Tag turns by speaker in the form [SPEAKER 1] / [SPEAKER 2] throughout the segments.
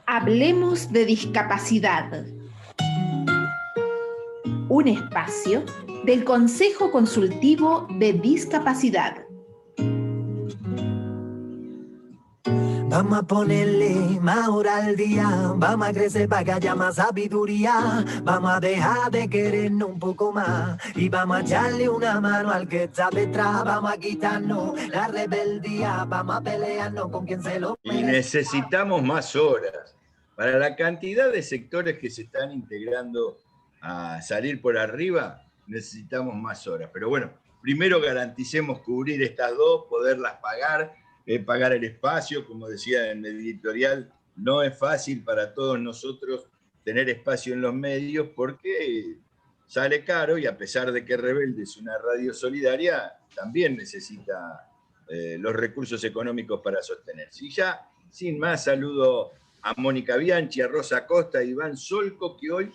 [SPEAKER 1] Hablemos de discapacidad. Un espacio del Consejo Consultivo de Discapacidad.
[SPEAKER 2] Vamos a ponerle más hora al día, vamos a crecer para que haya más sabiduría, vamos a dejar de querernos un poco más y vamos a echarle una mano al que está detrás, vamos a quitarnos la rebeldía, vamos a pelearnos con quien se lo merece.
[SPEAKER 3] Y necesitamos más horas. Para la cantidad de sectores que se están integrando a salir por arriba, necesitamos más horas. Pero bueno, primero garanticemos cubrir estas dos, poderlas pagar, pagar el espacio, como decía en el editorial, no es fácil para todos nosotros tener espacio en los medios porque sale caro y a pesar de que Rebelde es una radio solidaria, también necesita los recursos económicos para sostenerse. Y ya, sin más, saludo a Mónica Bianchi, a Rosa Costa, a Iván Solco, que hoy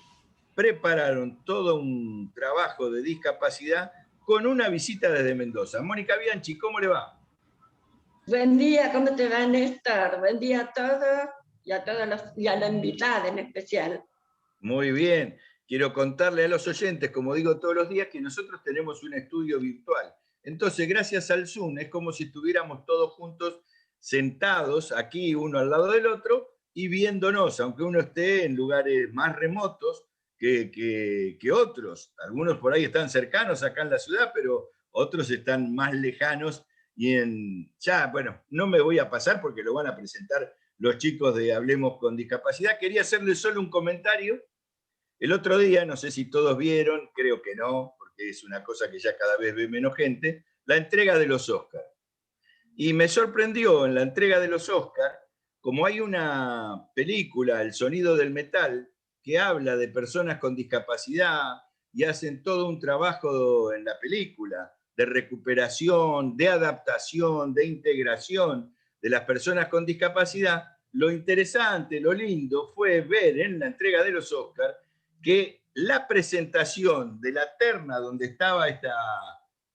[SPEAKER 3] prepararon todo un trabajo de discapacidad con una visita desde Mendoza. Mónica Bianchi, ¿cómo le va?
[SPEAKER 4] Buen día, ¿cómo te va, Néstor? Buen día a todos y a la invitada en especial.
[SPEAKER 3] Muy bien. Quiero contarle a los oyentes, como digo todos los días, que nosotros tenemos un estudio virtual. Entonces, gracias al Zoom, es como si estuviéramos todos juntos sentados aquí, uno al lado del otro, y viéndonos, aunque uno esté en lugares más remotos que otros. Algunos por ahí están cercanos acá en la ciudad, pero otros están más lejanos. Bueno, no me voy a pasar porque lo van a presentar los chicos de Hablemos con Discapacidad. Quería hacerles solo un comentario. El otro día, no sé si todos vieron, creo que no, porque es una cosa que ya cada vez ve menos gente, la entrega de los Oscars. Y me sorprendió en la entrega de los Oscars, como hay una película, El sonido del metal, que habla de personas con discapacidad y hacen todo un trabajo en la película de recuperación, de adaptación, de integración de las personas con discapacidad. Lo interesante, lo lindo fue ver en la entrega de los Oscars que la presentación de la terna donde estaba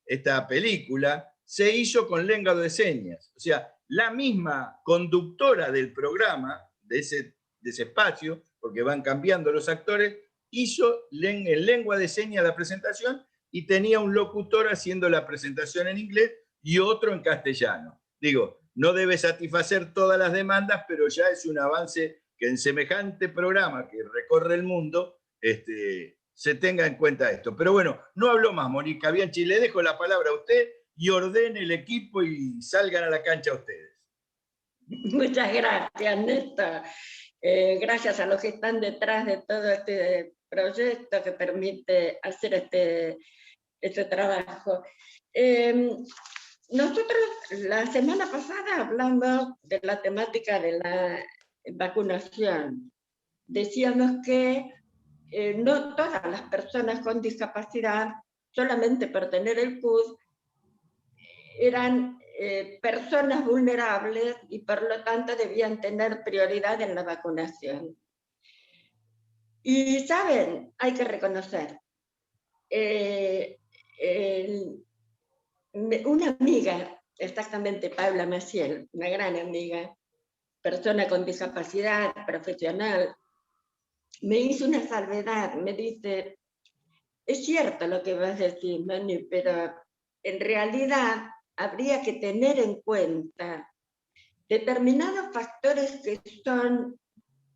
[SPEAKER 3] esta película se hizo con lengua de señas. O sea, la misma conductora del programa, de ese espacio, porque van cambiando los actores, hizo en lengua de señas la presentación y tenía un locutor haciendo la presentación en inglés y otro en castellano. Digo, no debe satisfacer todas las demandas, pero ya es un avance que en semejante programa que recorre el mundo se tenga en cuenta esto. Pero bueno, no hablo más, Mónica Bianchi, le dejo la palabra a usted y ordene el equipo y salgan a la cancha ustedes.
[SPEAKER 4] Muchas gracias, Néstor. Gracias a los que están detrás de todo este proyecto que permite hacer este trabajo. Nosotros la semana pasada hablamos de la temática de la vacunación. Decíamos que no todas las personas con discapacidad, solamente por tener el CUD, eran personas vulnerables y por lo tanto debían tener prioridad en la vacunación. Y saben, hay que reconocer, una amiga, exactamente Paula Maciel, una gran amiga, persona con discapacidad profesional, me hizo una salvedad, me dice, es cierto lo que vas a decir, Manu, pero en realidad habría que tener en cuenta determinados factores que son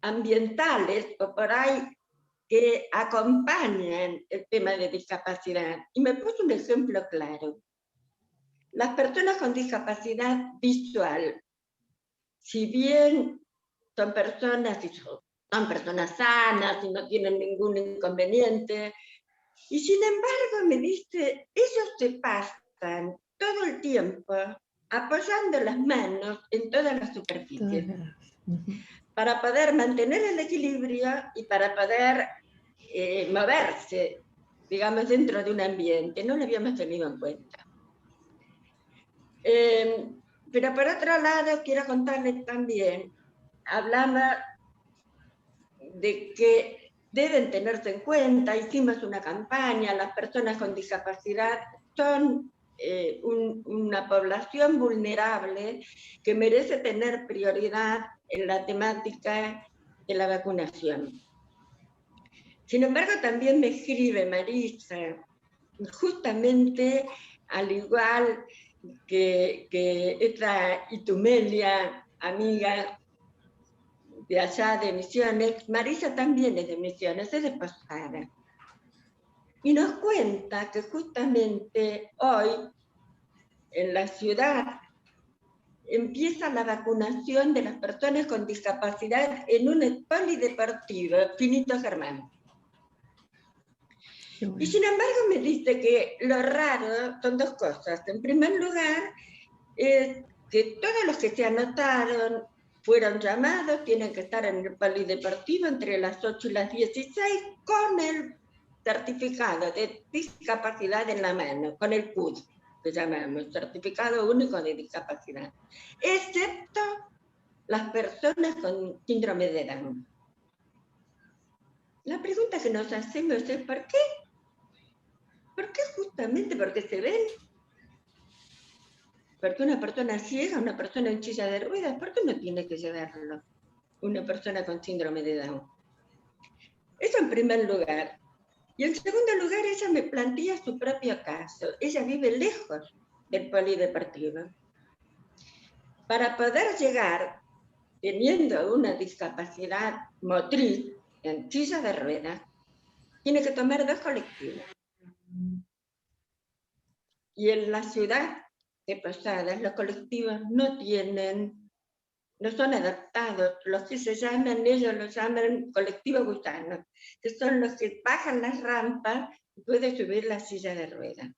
[SPEAKER 4] ambientales o por ahí que acompañan el tema de discapacidad. Y me puso un ejemplo claro. Las personas con discapacidad visual, si bien son personas sanas y no tienen ningún inconveniente, y sin embargo me dice, ellos se pasan todo el tiempo apoyando las manos en todas las superficies para poder mantener el equilibrio y para poder moverse, digamos, dentro de un ambiente. No lo habíamos tenido en cuenta. Pero por otro lado, quiero contarles también, hablaba de que deben tenerse en cuenta, hicimos una campaña, las personas con discapacidad son una población vulnerable que merece tener prioridad en la temática de la vacunación. Sin embargo, también me escribe Marisa, justamente al igual que esta Itumelia, amiga de allá de Misiones, Marisa también es de Misiones, es de Posada. Y nos cuenta que justamente hoy en la ciudad empieza la vacunación de las personas con discapacidad en un polideportivo, Finito Germán. Y sin embargo me dice que lo raro son dos cosas. En primer lugar, es que todos los que se anotaron fueron llamados, tienen que estar en el polideportivo entre las 8 y las 16 con el certificado de discapacidad en la mano, con el CUD, que llamamos, Certificado Único de Discapacidad, excepto las personas con síndrome de Down. La pregunta que nos hacemos es ¿por qué? ¿Por qué justamente? Porque se ven. Porque una persona ciega, una persona en silla de ruedas, ¿por qué no tiene que llevarlo una persona con síndrome de Down? Eso en primer lugar. Y en segundo lugar, ella me plantea su propio caso. Ella vive lejos del polideportivo. Para poder llegar, teniendo una discapacidad motriz en silla de ruedas, tiene que tomar 2 colectivos. Y en la ciudad de Posadas, los colectivos no son adaptados, los que ellos los llaman colectivos gusanos, que son los que bajan las rampas y pueden subir la silla de ruedas.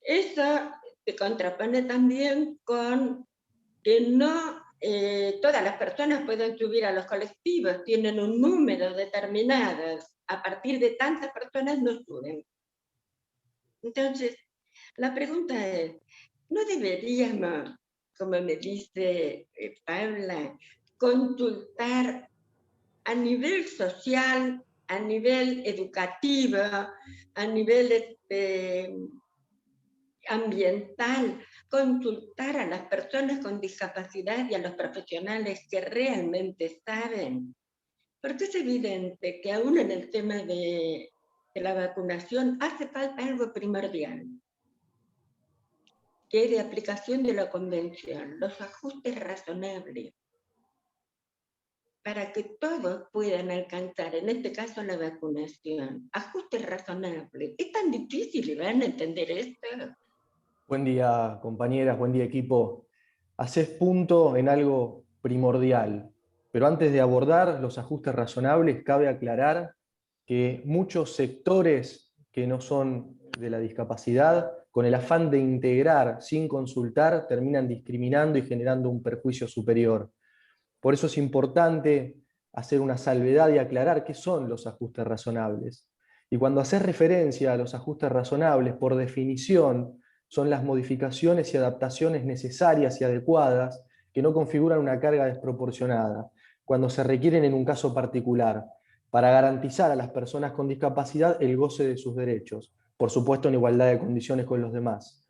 [SPEAKER 4] Eso se contrapone también con que no todas las personas pueden subir a los colectivos, tienen un número determinado, a partir de tantas personas no suben. Entonces, la pregunta es, ¿no deberíamos, como me dice Paula, consultar a nivel social, a nivel educativo, a nivel ambiental, consultar a las personas con discapacidad y a los profesionales que realmente saben? Porque es evidente que aún en el tema de la vacunación hace falta algo primordial, que es de aplicación de la convención, los ajustes razonables, para que todos puedan alcanzar, en este caso la vacunación. Ajustes razonables. ¿Es tan difícil, Iván, entender esto?
[SPEAKER 5] Buen día, compañeras, buen día, equipo. Hacés punto en algo primordial, pero antes de abordar los ajustes razonables, cabe aclarar que muchos sectores que no son de la discapacidad, con el afán de integrar sin consultar, terminan discriminando y generando un perjuicio superior. Por eso es importante hacer una salvedad y aclarar qué son los ajustes razonables. Y cuando haces referencia a los ajustes razonables, por definición, son las modificaciones y adaptaciones necesarias y adecuadas que no configuran una carga desproporcionada, cuando se requieren en un caso particular, para garantizar a las personas con discapacidad el goce de sus derechos, por supuesto en igualdad de condiciones con los demás.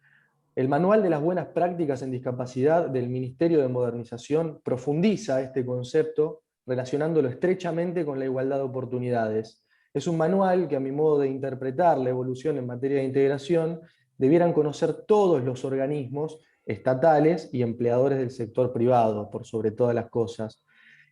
[SPEAKER 5] El Manual de las Buenas Prácticas en Discapacidad del Ministerio de Modernización profundiza este concepto relacionándolo estrechamente con la igualdad de oportunidades. Es un manual que, a mi modo de interpretar la evolución en materia de integración, debieran conocer todos los organismos estatales y empleadores del sector privado, por sobre todas las cosas.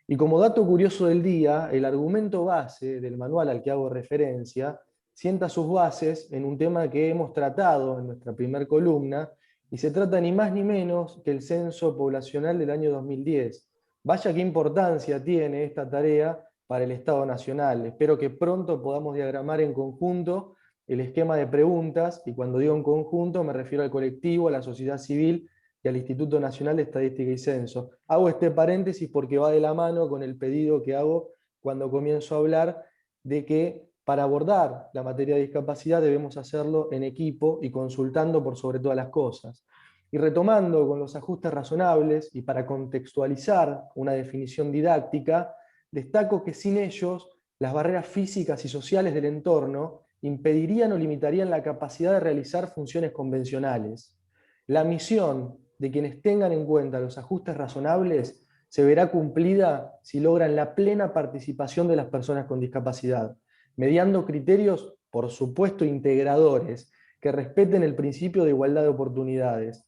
[SPEAKER 5] Y como dato curioso del día, el argumento base del manual al que hago referencia sienta sus bases en un tema que hemos tratado en nuestra primera columna, y se trata ni más ni menos que el censo poblacional del año 2010. Vaya qué importancia tiene esta tarea para el Estado Nacional. Espero que pronto podamos diagramar en conjunto el esquema de preguntas, y cuando digo en conjunto me refiero al colectivo, a la sociedad civil y al Instituto Nacional de Estadística y Censo. Hago este paréntesis porque va de la mano con el pedido que hago cuando comienzo a hablar de que para abordar la materia de discapacidad debemos hacerlo en equipo y consultando por sobre todas las cosas. Y retomando con los ajustes razonables, y para contextualizar una definición didáctica, destaco que sin ellos las barreras físicas y sociales del entorno impedirían o limitarían la capacidad de realizar funciones convencionales. La misión de quienes tengan en cuenta los ajustes razonables se verá cumplida si logran la plena participación de las personas con discapacidad, mediando criterios, por supuesto, integradores, que respeten el principio de igualdad de oportunidades.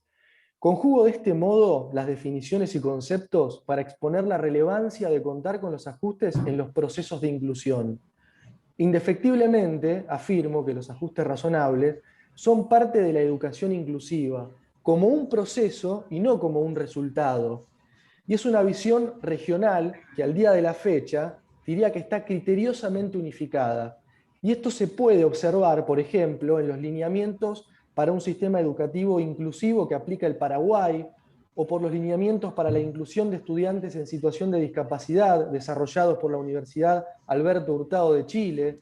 [SPEAKER 5] Conjugo de este modo las definiciones y conceptos para exponer la relevancia de contar con los ajustes en los procesos de inclusión. Indefectiblemente, afirmo que los ajustes razonables son parte de la educación inclusiva, como un proceso y no como un resultado. Y es una visión regional que al día de la fecha diría que está criteriosamente unificada. Y esto se puede observar, por ejemplo, en los lineamientos para un sistema educativo inclusivo que aplica el Paraguay, o por los lineamientos para la inclusión de estudiantes en situación de discapacidad desarrollados por la Universidad Alberto Hurtado de Chile.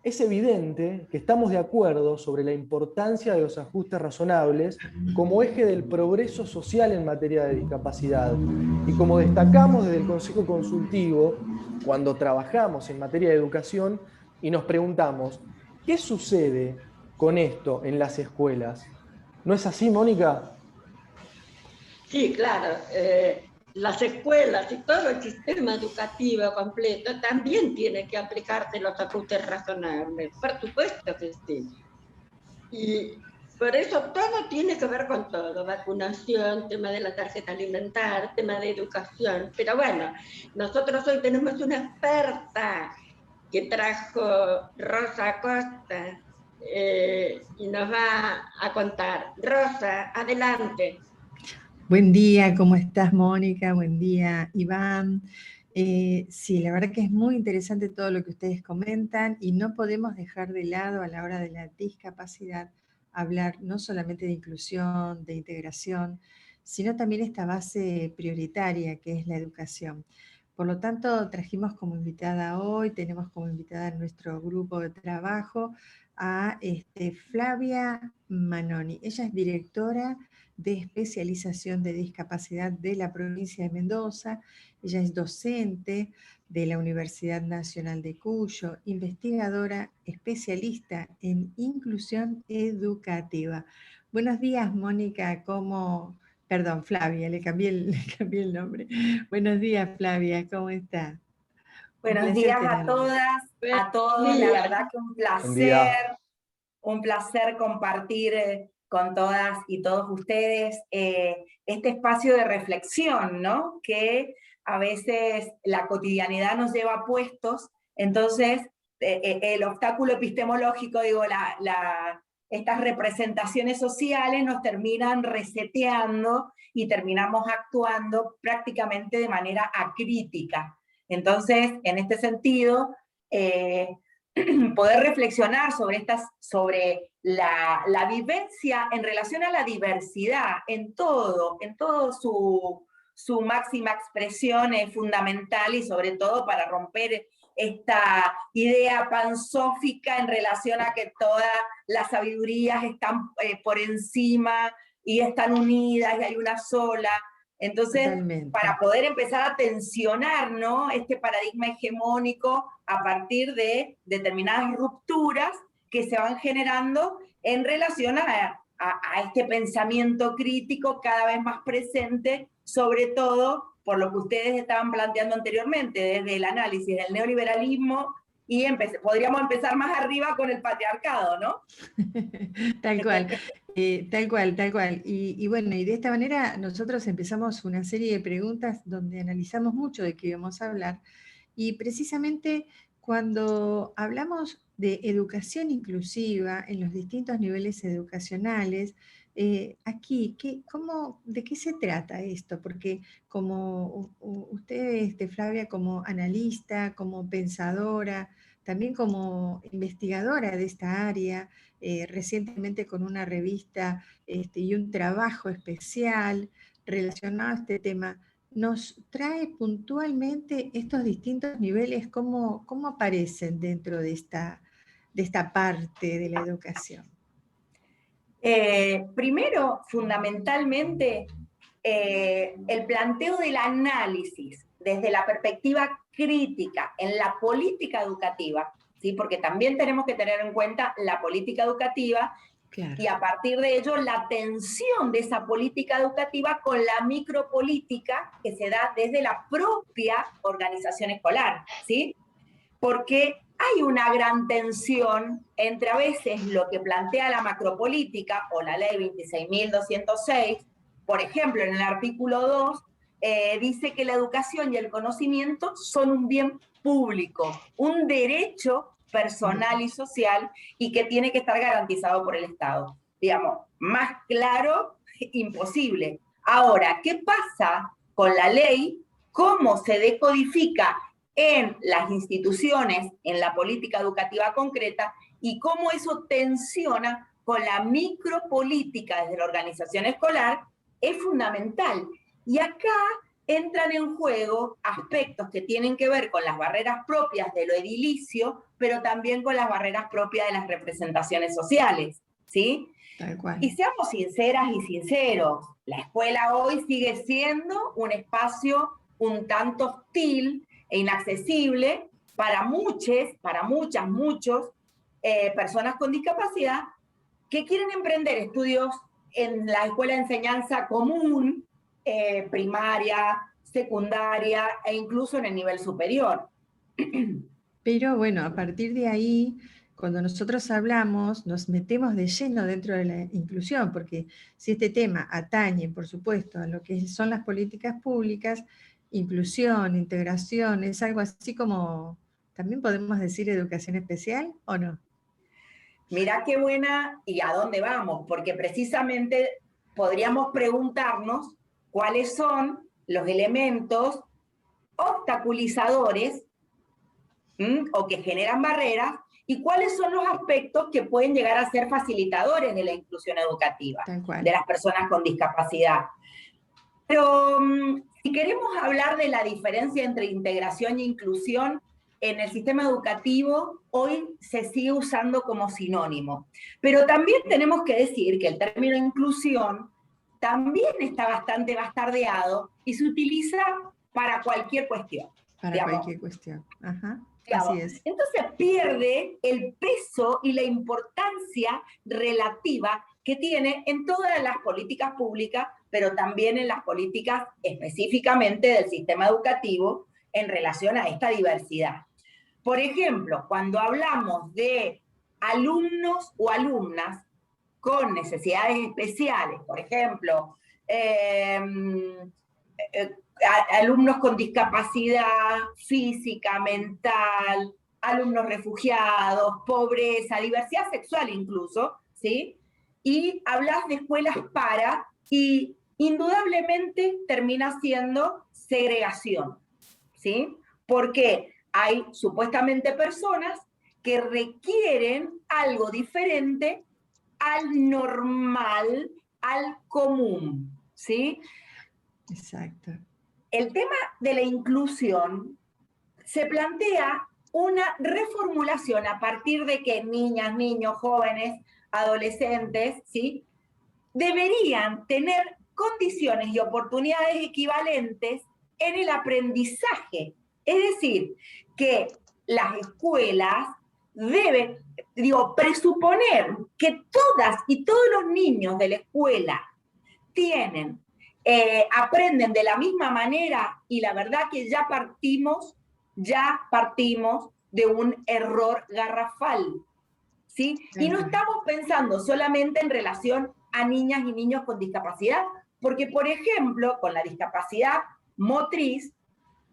[SPEAKER 5] Es evidente que estamos de acuerdo sobre la importancia de los ajustes razonables como eje del progreso social en materia de discapacidad. Y como destacamos desde el Consejo Consultivo, cuando trabajamos en materia de educación y nos preguntamos, ¿qué sucede con esto en las escuelas? ¿No es así, Mónica?
[SPEAKER 4] Sí, claro. Las escuelas y todo el sistema educativo completo también tiene que aplicarse los ajustes razonables. Por supuesto que sí. Y por eso todo tiene que ver con todo. Vacunación, tema de la tarjeta alimentar, tema de educación. Pero bueno, nosotros hoy tenemos una experta que trajo Rosa Acosta y nos va a contar. Rosa, adelante.
[SPEAKER 6] Buen día, ¿cómo estás, Mónica? Buen día, Iván. Sí, la verdad que es muy interesante todo lo que ustedes comentan y no podemos dejar de lado a la hora de la discapacidad hablar no solamente de inclusión, de integración, sino también esta base prioritaria que es la educación. Por lo tanto, trajimos como invitada hoy, tenemos como invitada en nuestro grupo de trabajo a Flavia Manoni. Ella es directora de especialización de discapacidad de la provincia de Mendoza. Ella es docente de la Universidad Nacional de Cuyo, investigadora especialista en inclusión educativa. Buenos días, Mónica, Perdón, Flavia, le cambié el nombre. Buenos días, Flavia, ¿cómo está?
[SPEAKER 7] Buenos días a todas, a todos, la verdad que un placer compartir con todas y todos ustedes este espacio de reflexión, ¿no? Que a veces la cotidianidad nos lleva puestos, entonces el obstáculo epistemológico, digo, estas representaciones sociales nos terminan reseteando y terminamos actuando prácticamente de manera acrítica. Entonces, en este sentido, poder reflexionar sobre la vivencia en relación a la diversidad en todo su máxima expresión es fundamental, y sobre todo para romper esta idea pansófica en relación a que todas las sabidurías están por encima y están unidas y hay una sola. Entonces, totalmente, para poder empezar a tensionar, ¿no?, este paradigma hegemónico a partir de determinadas rupturas que se van generando en relación a este pensamiento crítico cada vez más presente, sobre todo por lo que ustedes estaban planteando anteriormente, desde el análisis del neoliberalismo, y podríamos empezar más arriba con el patriarcado, ¿no?
[SPEAKER 6] Tal cual. Tal cual. Y bueno, y de esta manera nosotros empezamos una serie de preguntas donde analizamos mucho de qué íbamos a hablar. Y precisamente cuando hablamos de educación inclusiva en los distintos niveles educacionales, aquí, ¿de qué se trata esto? Porque como usted, Flavia, como analista, como pensadora, también como investigadora de esta área, recientemente con una revista y un trabajo especial relacionado a este tema, nos trae puntualmente estos distintos niveles, cómo aparecen dentro de esta parte de la educación.
[SPEAKER 7] Primero, fundamentalmente, el planteo del análisis desde la perspectiva crítica en la política educativa ¿sí? Porque también tenemos que tener en cuenta la política educativa.
[SPEAKER 6] Claro.
[SPEAKER 7] Y a partir de ello, la tensión de esa política educativa con la micropolítica que se da desde la propia organización escolar, ¿sí? Porque hay una gran tensión entre a veces lo que plantea la macropolítica o la ley 26.206, por ejemplo, en el artículo 2, dice que la educación y el conocimiento son un bien público, un derecho personal y social, y que tiene que estar garantizado por el Estado. Digamos, más claro, imposible. Ahora, ¿qué pasa con la ley? ¿Cómo se decodifica en las instituciones, en la política educativa concreta, y cómo eso tensiona con la micropolítica desde la organización escolar? Es fundamental. Y acá entran en juego aspectos que tienen que ver con las barreras propias de lo edilicio, pero también con las barreras propias de las representaciones sociales, ¿sí?
[SPEAKER 6] Tal cual.
[SPEAKER 7] Y seamos sinceras y sinceros, la escuela hoy sigue siendo un espacio un tanto hostil e inaccesible para muchas, muchos personas con discapacidad que quieren emprender estudios en la escuela de enseñanza común, primaria, secundaria e incluso en el nivel superior.
[SPEAKER 6] Pero bueno, a partir de ahí, cuando nosotros hablamos, nos metemos de lleno dentro de la inclusión, porque si este tema atañe, por supuesto, a lo que son las políticas públicas, inclusión, integración, es algo así como, ¿también podemos decir educación especial o no?
[SPEAKER 7] Mirá qué buena y a dónde vamos, porque precisamente podríamos preguntarnos cuáles son los elementos obstaculizadores o que generan barreras, y cuáles son los aspectos que pueden llegar a ser facilitadores de la inclusión educativa de las personas con discapacidad. Pero si queremos hablar de la diferencia entre integración e inclusión, en el sistema educativo hoy se sigue usando como sinónimo. Pero también tenemos que decir que el término inclusión también está bastante bastardeado y se utiliza para cualquier cuestión.
[SPEAKER 6] Para cualquier cuestión. Ajá.
[SPEAKER 7] Digamos.
[SPEAKER 6] Así es.
[SPEAKER 7] Entonces pierde el peso y la importancia relativa que tiene en todas las políticas públicas, pero también en las políticas específicamente del sistema educativo en relación a esta diversidad. Por ejemplo, cuando hablamos de alumnos o alumnas con necesidades especiales, por ejemplo, alumnos con discapacidad física, mental, alumnos refugiados, pobreza, diversidad sexual incluso, ¿sí? Y hablas de escuelas para, y indudablemente termina siendo segregación, ¿sí? Porque hay supuestamente personas que requieren algo diferente al normal, al común, ¿sí?
[SPEAKER 6] Exacto.
[SPEAKER 7] El tema de la inclusión se plantea una reformulación a partir de que niñas, niños, jóvenes, adolescentes, ¿sí?, deberían tener condiciones y oportunidades equivalentes en el aprendizaje. Es decir, que las escuelas deben, presuponer que todas y todos los niños de la escuela aprenden de la misma manera, y la verdad que ya partimos de un error garrafal, ¿sí? Y no estamos pensando solamente en relación a niñas y niños con discapacidad, porque, por ejemplo, con la discapacidad motriz,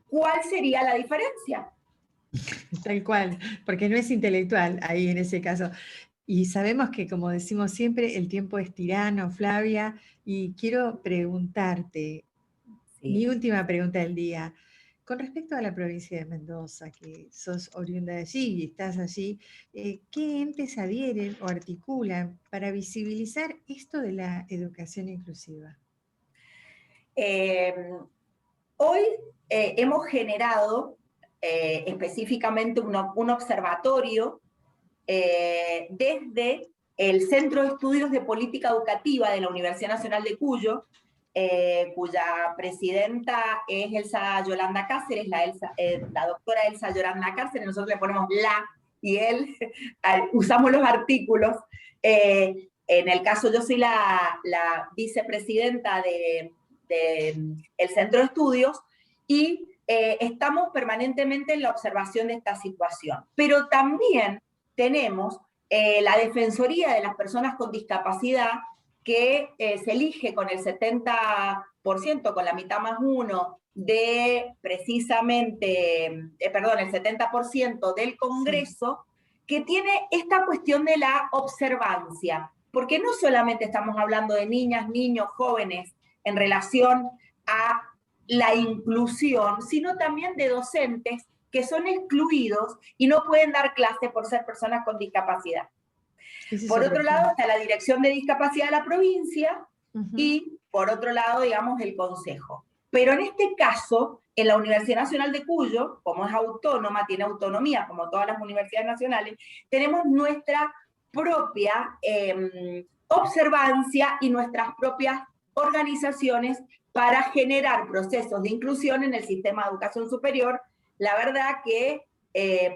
[SPEAKER 7] ¿cuál sería la diferencia?
[SPEAKER 6] Tal cual, porque no es intelectual ahí en ese caso. Y sabemos que, como decimos siempre, el tiempo es tirano, Flavia, y quiero preguntarte, mi última pregunta del día, con respecto a la provincia de Mendoza, que sos oriunda de allí y estás allí, ¿qué entes adhieren o articulan para visibilizar esto de la educación inclusiva?
[SPEAKER 7] Hoy hemos generado específicamente un observatorio desde el Centro de Estudios de Política Educativa de la Universidad Nacional de Cuyo, cuya presidenta es Elsa Yolanda Cáceres, la doctora Elsa Yolanda Cáceres, nosotros le ponemos la, y él, usamos los artículos. En el caso, yo soy la vicepresidenta del Centro de Estudios, y estamos permanentemente en la observación de esta situación. Pero también tenemos la Defensoría de las Personas con Discapacidad, que se elige con el 70%, con la mitad más uno, de precisamente, el 70% del Congreso, que tiene esta cuestión de la observancia. Porque no solamente estamos hablando de niñas, niños, jóvenes en relación a la inclusión, sino también de docentes que son excluidos y no pueden dar clase por ser personas con discapacidad. Por otro lado está la Dirección de Discapacidad de la provincia y por otro lado, digamos, el Consejo. Pero en este caso, en la Universidad Nacional de Cuyo, como es autónoma, tiene autonomía como todas las universidades nacionales, tenemos nuestra propia observancia y nuestras propias organizaciones para generar procesos de inclusión en el sistema de educación superior. La verdad que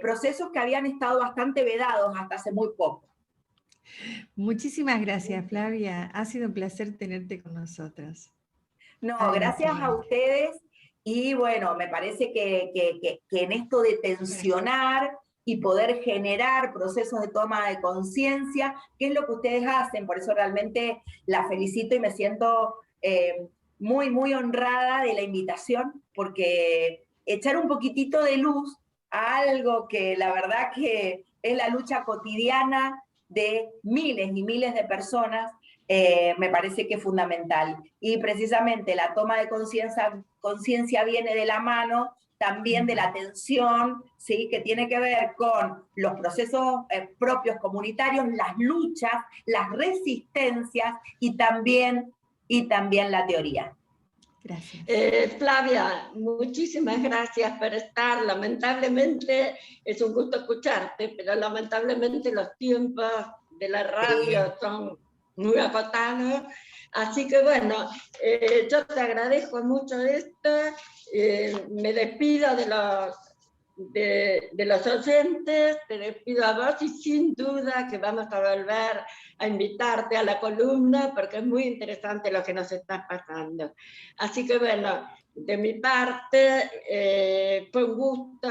[SPEAKER 7] procesos que habían estado bastante vedados hasta hace muy poco.
[SPEAKER 6] Muchísimas gracias, Flavia. Ha sido un placer tenerte con nosotros.
[SPEAKER 7] No, gracias a ustedes. Y bueno, me parece que en esto de tensionar y poder generar procesos de toma de conciencia, que es lo que ustedes hacen, por eso realmente la felicito y me siento muy, muy honrada de la invitación, porque echar un poquitito de luz a algo que la verdad que es la lucha cotidiana de miles y miles de personas, me parece que es fundamental. Y precisamente la toma de conciencia viene de la mano también de la atención, ¿sí?, que tiene que ver con los procesos propios comunitarios, las luchas, las resistencias y también la teoría.
[SPEAKER 6] Gracias.
[SPEAKER 4] Flavia, muchísimas gracias por estar. Lamentablemente, es un gusto escucharte, pero lamentablemente los tiempos de la radio son muy acotados. Así que bueno, yo te agradezco mucho esto. Me despido de los oyentes, te despido a vos y sin duda que vamos a volver a invitarte a la columna porque es muy interesante lo que nos está pasando. Así que bueno, de mi parte fue un gusto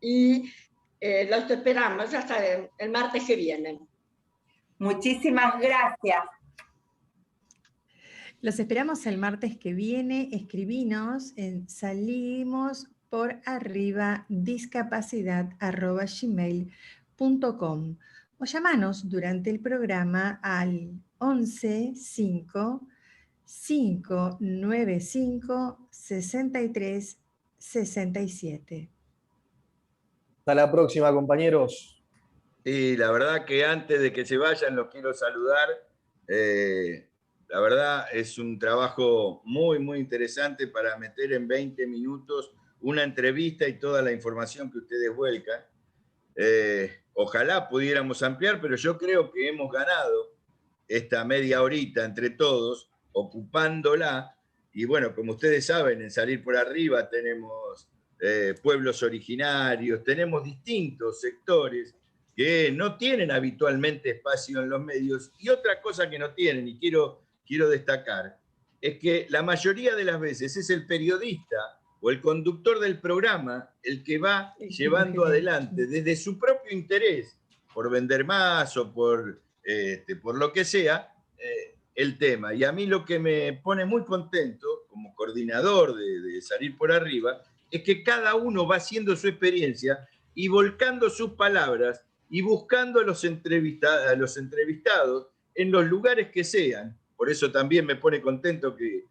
[SPEAKER 4] y los esperamos, ya saben, el martes que viene.
[SPEAKER 7] Muchísimas gracias.
[SPEAKER 6] Los esperamos el martes que viene. Escribinos en salimospoarribadiscapacidad@gmail.com o llamanos durante el programa al 11 5 595 63 67.
[SPEAKER 5] Hasta la próxima, compañeros.
[SPEAKER 3] Y la verdad que antes de que se vayan los quiero saludar. La verdad es un trabajo muy, muy interesante para meter en 20 minutos una entrevista y toda la información que ustedes vuelcan. Ojalá pudiéramos ampliar, pero yo creo que hemos ganado esta media horita entre todos, ocupándola. Y bueno, como ustedes saben, en Salir por Arriba tenemos pueblos originarios, tenemos distintos sectores que no tienen habitualmente espacio en los medios. Y otra cosa que no tienen, y quiero destacar, es que la mayoría de las veces es el periodista o el conductor del programa el que va llevando adelante desde su propio interés, por vender más o por lo que sea, el tema. Y a mí lo que me pone muy contento, como coordinador de Salir por Arriba, es que cada uno va haciendo su experiencia y volcando sus palabras y buscando a los entrevistados en los lugares que sean. Por eso también me pone contento que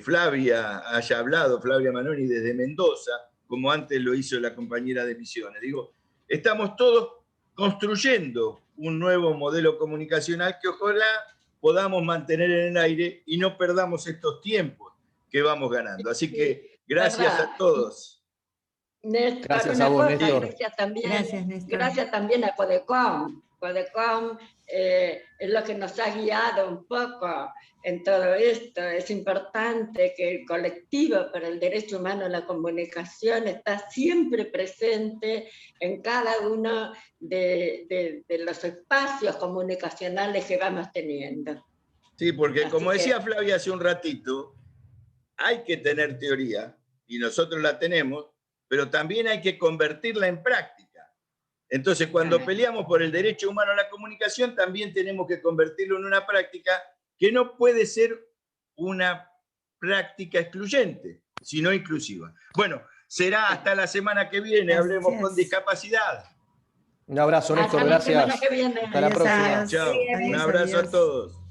[SPEAKER 3] Flavia haya hablado, Flavia Manoni, desde Mendoza, como antes lo hizo la compañera de Misiones. Digo, estamos todos construyendo un nuevo modelo comunicacional que ojalá podamos mantener en el aire y no perdamos estos tiempos que vamos ganando. Así que gracias a todos.
[SPEAKER 6] Néstor,
[SPEAKER 5] gracias a vos, Néstor.
[SPEAKER 6] Gracias, Néstor.
[SPEAKER 4] Gracias también a Codecom. Codecom es lo que nos ha guiado un poco en todo esto. Es importante que el colectivo para el derecho humano a la comunicación está siempre presente en cada uno de los espacios comunicacionales que vamos teniendo.
[SPEAKER 3] Sí, porque
[SPEAKER 4] Así
[SPEAKER 3] como
[SPEAKER 4] que-
[SPEAKER 3] decía Flavia hace un ratito, hay que tener teoría, y nosotros la tenemos, pero también hay que convertirla en práctica. Entonces, cuando peleamos por el derecho humano a la comunicación, también tenemos que convertirlo en una práctica que no puede ser una práctica excluyente, sino inclusiva. Bueno, será hasta la semana que viene, Hablemos con
[SPEAKER 6] Gracias.
[SPEAKER 3] Discapacidad.
[SPEAKER 5] Un abrazo,
[SPEAKER 4] Hasta
[SPEAKER 5] Néstor,
[SPEAKER 4] la semana
[SPEAKER 5] gracias.
[SPEAKER 4] que viene.
[SPEAKER 5] Hasta la
[SPEAKER 6] Adiós,
[SPEAKER 5] próxima.
[SPEAKER 6] adiós.
[SPEAKER 3] Chao, un
[SPEAKER 6] Adiós,
[SPEAKER 3] abrazo
[SPEAKER 6] adiós.
[SPEAKER 3] a todos.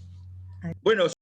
[SPEAKER 3] Bueno,